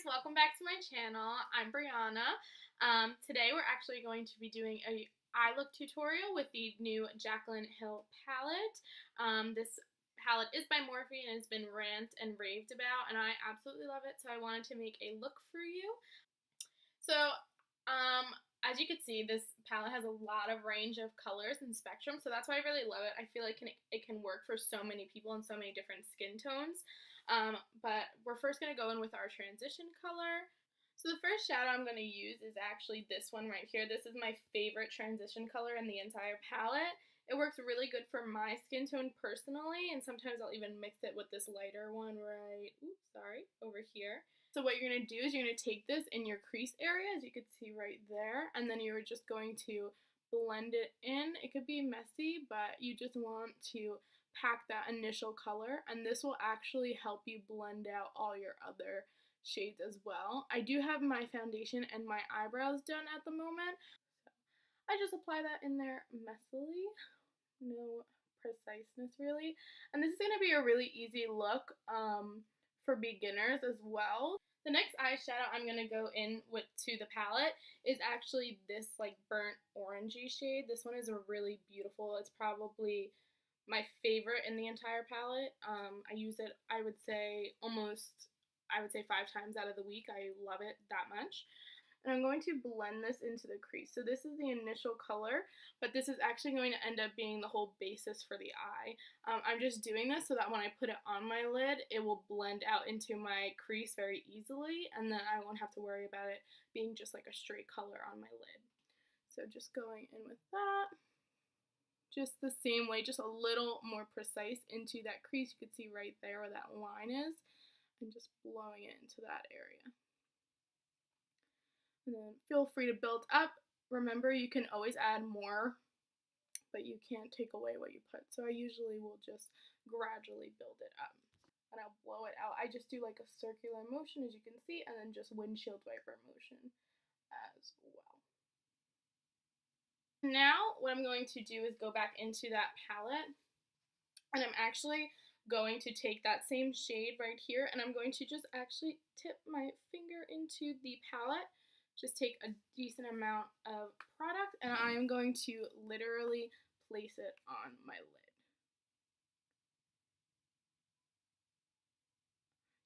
welcome back to my channel. I'm Brianna. Today we're actually going to be doing a eye look tutorial with the new Jaclyn Hill palette. This palette is by Morphe and has been rant and raved about, and I absolutely love it, so I wanted to make a look for you. So, as you can see, this palette has a lot of range of colors and spectrum, so that's why I really love it. I feel like it can work for so many people in so many different skin tones. But we're first going to go in with our transition color. So the first shadow I'm going to use is actually this one right here. This is my favorite transition color in the entire palette. It works really good for my skin tone personally, and sometimes I'll even mix it with this lighter one over here. So what you're going to do is you're going to take this in your crease area, as you can see right there, and then you're just going to blend it in. It could be messy, but you just want to pack that initial color, and this will actually help you blend out all your other shades as well. I do have my foundation and my eyebrows done at the moment. I just apply that in there messily, no preciseness really. And this is going to be a really easy look for beginners as well. The next eyeshadow I'm going to go in with to the palette is actually this like burnt orangey shade. This one is really beautiful. It's probably my favorite in the entire palette. I use it, I would say 5 times out of the week. I love it that much. And I'm going to blend this into the crease. So this is the initial color, but this is actually going to end up being the whole basis for the eye. I'm just doing this so that when I put it on my lid, it will blend out into my crease very easily, and then I won't have to worry about it being just like a straight color on my lid. So just going in with that. Just the same way, just a little more precise into that crease. You can see right there where that line is, and just blowing it into that area. And then feel free to build up. Remember, you can always add more, but you can't take away what you put. So I usually will just gradually build it up, and I'll blow it out. I just do like a circular motion, as you can see, and then just windshield wiper motion as well. Now what I'm going to do is go back into that palette, and I'm actually going to take that same shade right here, and I'm going to just actually tip my finger into the palette, just take a decent amount of product, and I'm going to literally place it on my lid.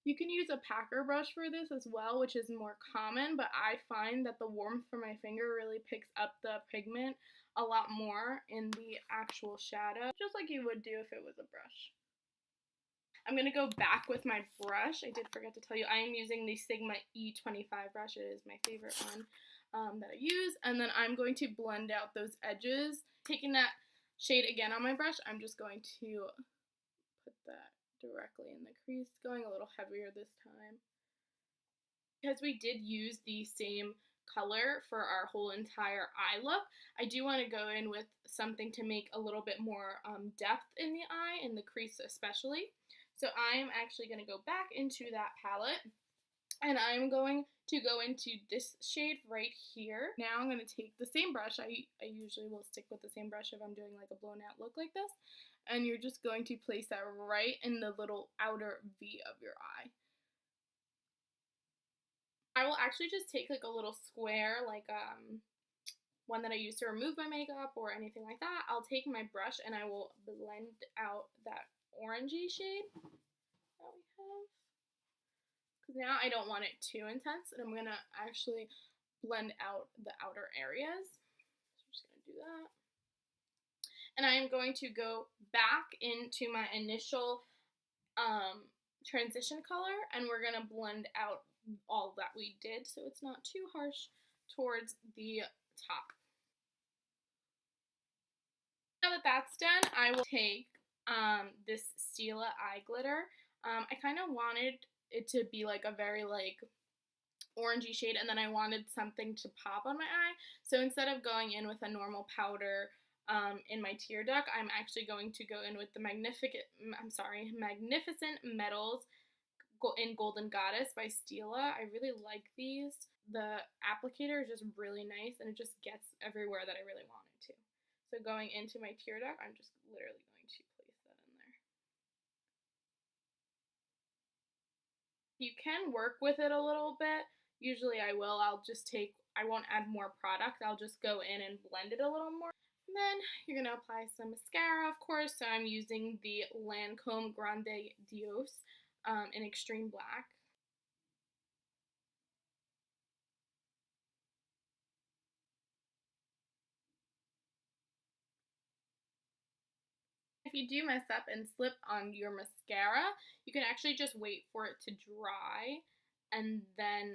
You can use a packer brush for this as well, which is more common, but I find that the warmth from my finger really picks up the pigment a lot more in the actual shadow, just like you would do if it was a brush. I'm going to go back with my brush. I did forget to tell you, I am using the Sigma E25 brush. It is my favorite one that I use. And then I'm going to blend out those edges. Taking that shade again on my brush, I'm just going to put that directly in the crease, going a little heavier this time. Because we did use the same color for our whole entire eye look, I do want to go in with something to make a little bit more depth in the eye, in the crease especially. So I'm actually going to go back into that palette, and I'm going to go into this shade right here. Now I'm going to take the same brush. I usually will stick with the same brush if I'm doing like a blown out look like this. And you're just going to place that right in the little outer V of your eye. I will actually just take like a little square, like one that I use to remove my makeup or anything like that. I'll take my brush and I will blend out that orangey shade that we have. Because now I don't want it too intense, and I'm going to actually blend out the outer areas. So I'm just going to do that. And I am going to go back into my initial transition color, and we're going to blend out all that we did so it's not too harsh towards the top. Now that that's done, I will take this Stila eye glitter. I kind of wanted it to be like a very like orangey shade, and then I wanted something to pop on my eye. So instead of going in with a normal powder in my tear duct, I'm actually going to go in with the Magnificent Metals in Golden Goddess by Stila. I really like these. The applicator is just really nice, and it just gets everywhere that I really want it to. So going into my tear duct, I'm just literally going to place that in there. You can work with it a little bit. Usually I will. I won't add more product. I'll just go in and blend it a little more. And then you're going to apply some mascara, of course. So I'm using the Lancome Grande Dios in Extreme Black. If you do mess up and slip on your mascara, you can actually just wait for it to dry. And then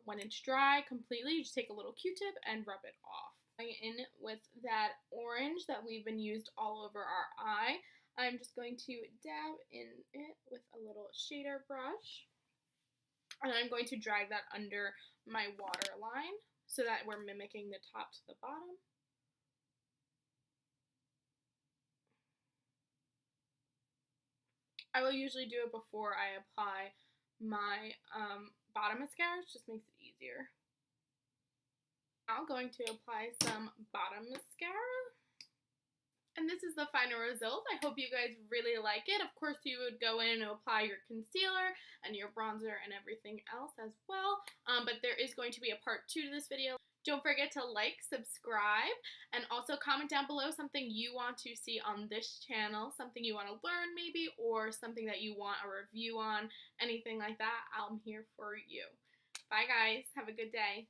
when it's dry completely, you just take a little Q-tip and rub it off. Going in with that orange that we've been used all over our eye, I'm just going to dab in it with a little shader brush. And I'm going to drag that under my waterline so that we're mimicking the top to the bottom. I will usually do it before I apply my bottom mascara. It just makes it easier. Now I'm going to apply some bottom mascara. And this is the final result. I hope you guys really like it. Of course, you would go in and apply your concealer and your bronzer and everything else as well. But there is going to be a part 2 to this video. Don't forget to like, subscribe, and also comment down below something you want to see on this channel, something you want to learn maybe, or something that you want a review on, anything like that. I'm here for you. Bye guys. Have a good day.